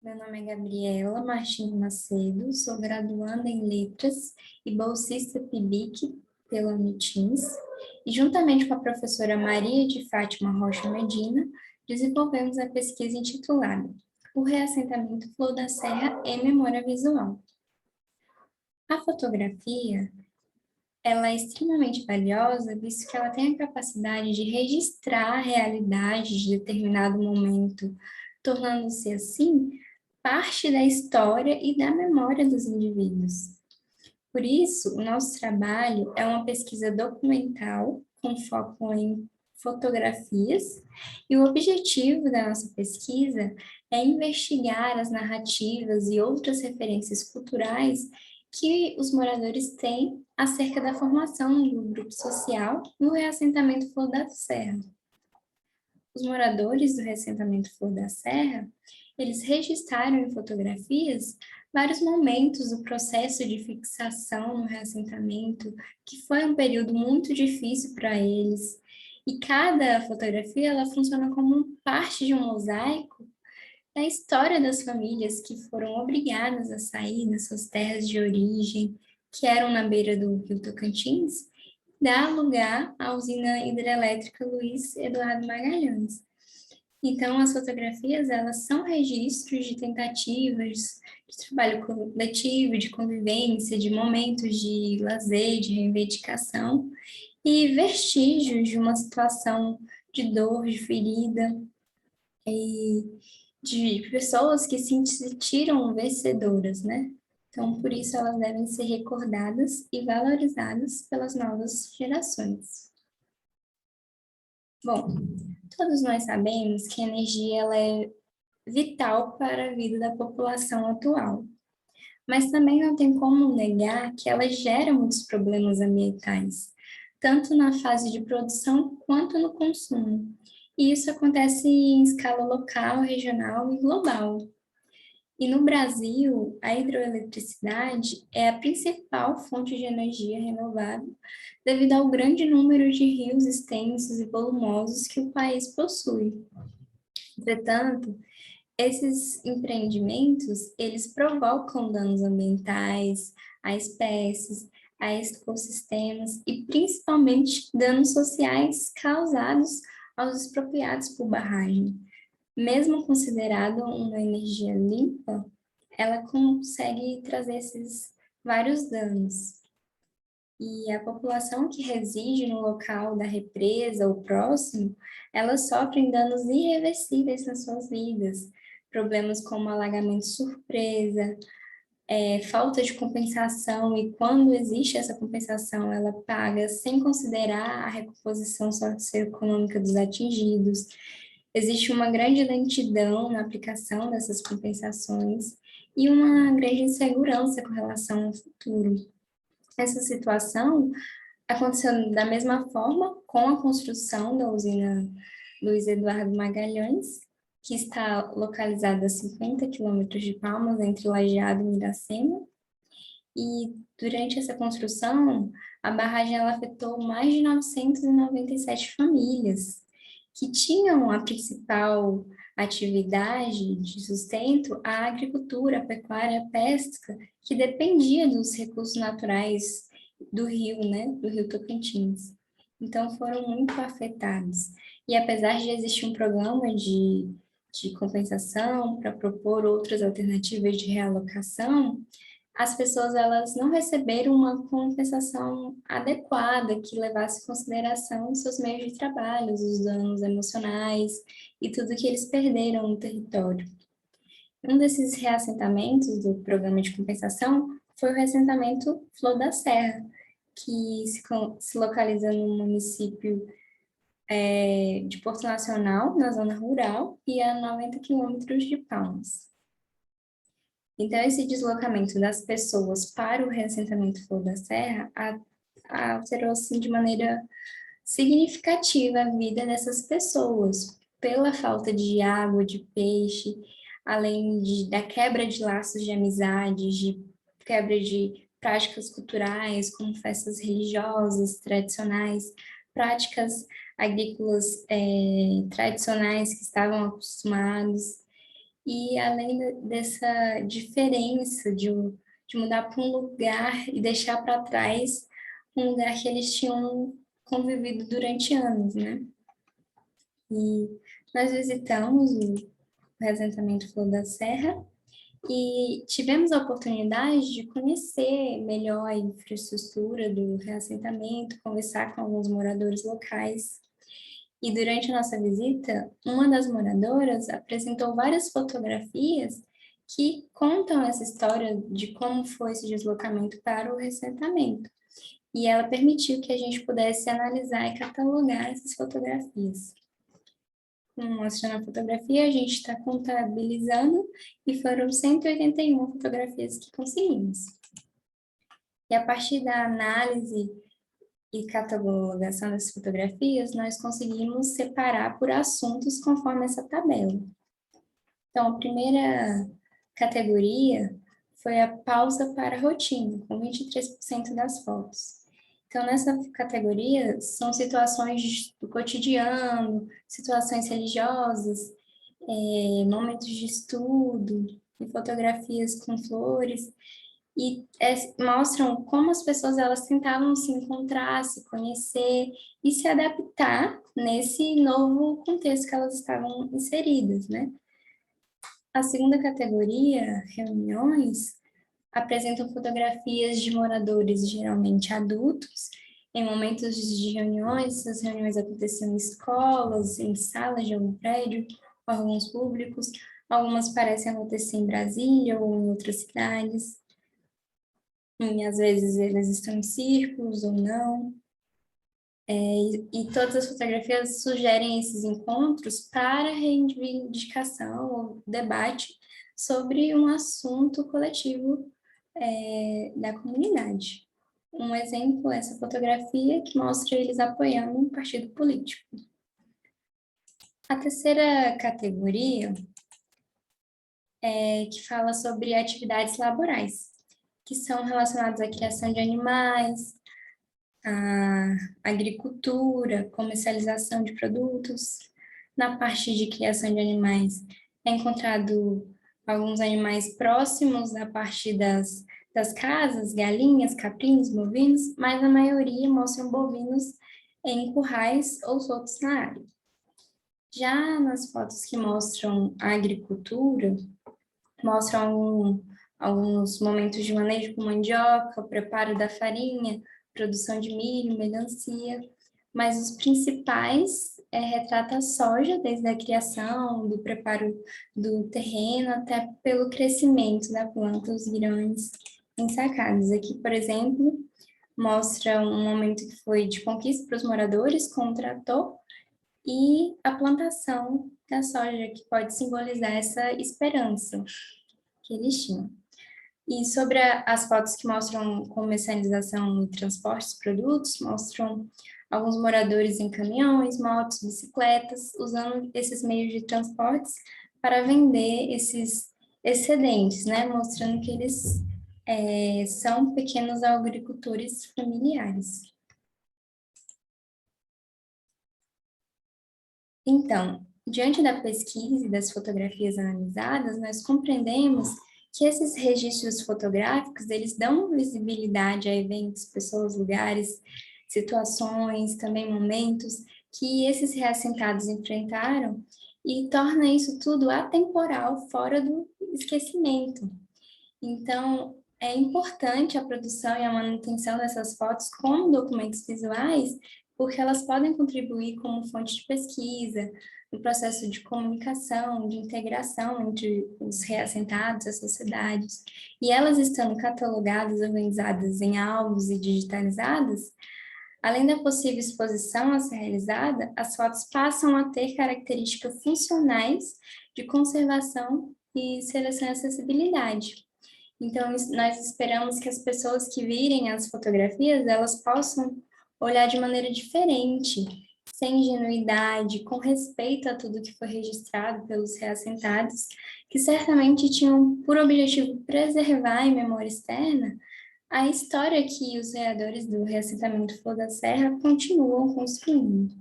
Meu nome é Gabriela Martins Macedo, sou graduanda em Letras e bolsista PIBIC pela Unitins, e juntamente com a professora Maria de Fátima Rocha Medina, desenvolvemos a pesquisa intitulada O Reassentamento Flor da Serra em Memória Visual. A fotografia, ela é extremamente valiosa, visto que ela tem a capacidade de registrar a realidade de determinado momento, tornando-se assim parte da história e da memória dos indivíduos. Por isso, o nosso trabalho é uma pesquisa documental com foco em fotografias, e o objetivo da nossa pesquisa é investigar as narrativas e outras referências culturais que os moradores têm acerca da formação do grupo social no reassentamento Flor da Serra. Os moradores do reassentamento Flor da Serra, eles registraram em fotografias vários momentos do processo de fixação no reassentamento, que foi um período muito difícil para eles. E cada fotografia, ela funciona como parte de um mosaico da história das famílias que foram obrigadas a sair das suas terras de origem, que eram na beira do Rio Tocantins, dar lugar à usina hidrelétrica Luiz Eduardo Magalhães. Então, as fotografias, elas são registros de tentativas de trabalho coletivo, de convivência, de momentos de lazer, de reivindicação e vestígios de uma situação de dor, de ferida, e de pessoas que se sentiram vencedoras, né? Então, por isso, elas devem ser recordadas e valorizadas pelas novas gerações. Bom, todos nós sabemos que a energia ela é vital para a vida da população atual, mas também não tem como negar que ela gera muitos problemas ambientais, tanto na fase de produção quanto no consumo. E isso acontece em escala local, regional e global. E no Brasil, a hidroeletricidade é a principal fonte de energia renovável devido ao grande número de rios extensos e volumosos que o país possui. Entretanto, esses empreendimentos, eles provocam danos ambientais, a espécies, a ecossistemas e principalmente danos sociais causados aos expropriados por barragem. Mesmo considerada uma energia limpa, ela consegue trazer esses vários danos. E a população que reside no local da represa ou próximo, elas sofrem danos irreversíveis nas suas vidas. Problemas como alagamento surpresa, falta de compensação, e quando existe essa compensação, ela paga sem considerar a recomposição socioeconômica dos atingidos. Existe uma grande lentidão na aplicação dessas compensações e uma grande insegurança com relação ao futuro. Essa situação aconteceu da mesma forma com a construção da usina Luiz Eduardo Magalhães, que está localizada a 50 quilômetros de Palmas, entre Lajeado e Miracema. E durante essa construção, a barragem ela afetou mais de 997 famílias, que tinham a principal atividade de sustento a agricultura, a pecuária, a pesca, que dependia dos recursos naturais do rio, né, do rio Tocantins. Então, foram muito afetados. E apesar de existir um programa de compensação para propor outras alternativas de realocação, as pessoas elas não receberam uma compensação adequada que levasse em consideração os seus meios de trabalho, os danos emocionais e tudo que eles perderam no território. Um desses reassentamentos do programa de compensação foi o reassentamento Flor da Serra, que se localiza no município de Porto Nacional, na zona rural, e a 90 quilômetros de Palmas. Então, esse deslocamento das pessoas para o reassentamento Flor da Serra alterou, assim, de maneira significativa a vida dessas pessoas, pela falta de água, de peixe, além da quebra de laços de amizade, de quebra de práticas culturais, como festas religiosas, tradicionais, práticas agrícolas tradicionais que estavam acostumados. E além dessa diferença de mudar para um lugar e deixar para trás um lugar que eles tinham convivido durante anos, né? E nós visitamos o assentamento Flor da Serra e tivemos a oportunidade de conhecer melhor a infraestrutura do reassentamento, conversar com alguns moradores locais. E durante a nossa visita, uma das moradoras apresentou várias fotografias que contam essa história de como foi esse deslocamento para o reassentamento. E ela permitiu que a gente pudesse analisar e catalogar essas fotografias. Mostrando a fotografia, a gente está contabilizando e foram 181 fotografias que conseguimos. E a partir da análise e catalogação das fotografias, nós conseguimos separar por assuntos conforme essa tabela. Então, a primeira categoria foi a pausa para a rotina, com 23% das fotos. Então, nessa categoria, são situações do cotidiano, situações religiosas, momentos de estudo, e fotografias com flores, e mostram como as pessoas elas tentavam se encontrar, se conhecer e se adaptar nesse novo contexto que elas estavam inseridas, né? A segunda categoria, reuniões, apresentam fotografias de moradores, geralmente adultos, em momentos de reuniões. Essas reuniões aconteciam em escolas, em salas de algum prédio, órgãos públicos. Algumas parecem acontecer em Brasília ou em outras cidades. E às vezes eles estão em círculos ou não. E todas as fotografias sugerem esses encontros para reivindicação ou debate sobre um assunto coletivo da comunidade. Um exemplo é essa fotografia que mostra eles apoiando um partido político. A terceira categoria que fala sobre atividades laborais, que são relacionadas à criação de animais, à agricultura, comercialização de produtos. Na parte de criação de animais, é encontrado alguns animais próximos da parte das casas, galinhas, caprinos, bovinos, mas a maioria mostram bovinos em currais ou soltos na área. Já nas fotos que mostram a agricultura, mostram alguns momentos de manejo com mandioca, o preparo da farinha, produção de milho, melancia, mas os principais retrata a soja, desde a criação, do preparo do terreno, até pelo crescimento da planta, os grãos ensacados. Aqui, por exemplo, mostra um momento que foi de conquista para os moradores com o trator e a plantação da soja, que pode simbolizar essa esperança que eles tinham. E sobre as fotos que mostram comercialização e transporte de produtos, mostram alguns moradores em caminhões, motos, bicicletas, usando esses meios de transportes para vender esses excedentes, né? Mostrando que eles são pequenos agricultores familiares. Então, diante da pesquisa e das fotografias analisadas, nós compreendemos que esses registros fotográficos, eles dão visibilidade a eventos, pessoas, lugares, situações, também momentos que esses reassentados enfrentaram e torna isso tudo atemporal, fora do esquecimento. Então, é importante a produção e a manutenção dessas fotos como documentos visuais, porque elas podem contribuir como fonte de pesquisa, no processo de comunicação, de integração entre os reassentados, as sociedades. E elas estando catalogadas, organizadas em álbuns e digitalizadas, além da possível exposição a ser realizada, as fotos passam a ter características funcionais de conservação e seleção e acessibilidade. Então, nós esperamos que as pessoas que virem as fotografias, elas possam olhar de maneira diferente, sem ingenuidade, com respeito a tudo que foi registrado pelos reassentados, que certamente tinham por objetivo preservar em memória externa a história que os vereadores do reassentamento Flor da Serra continuam construindo.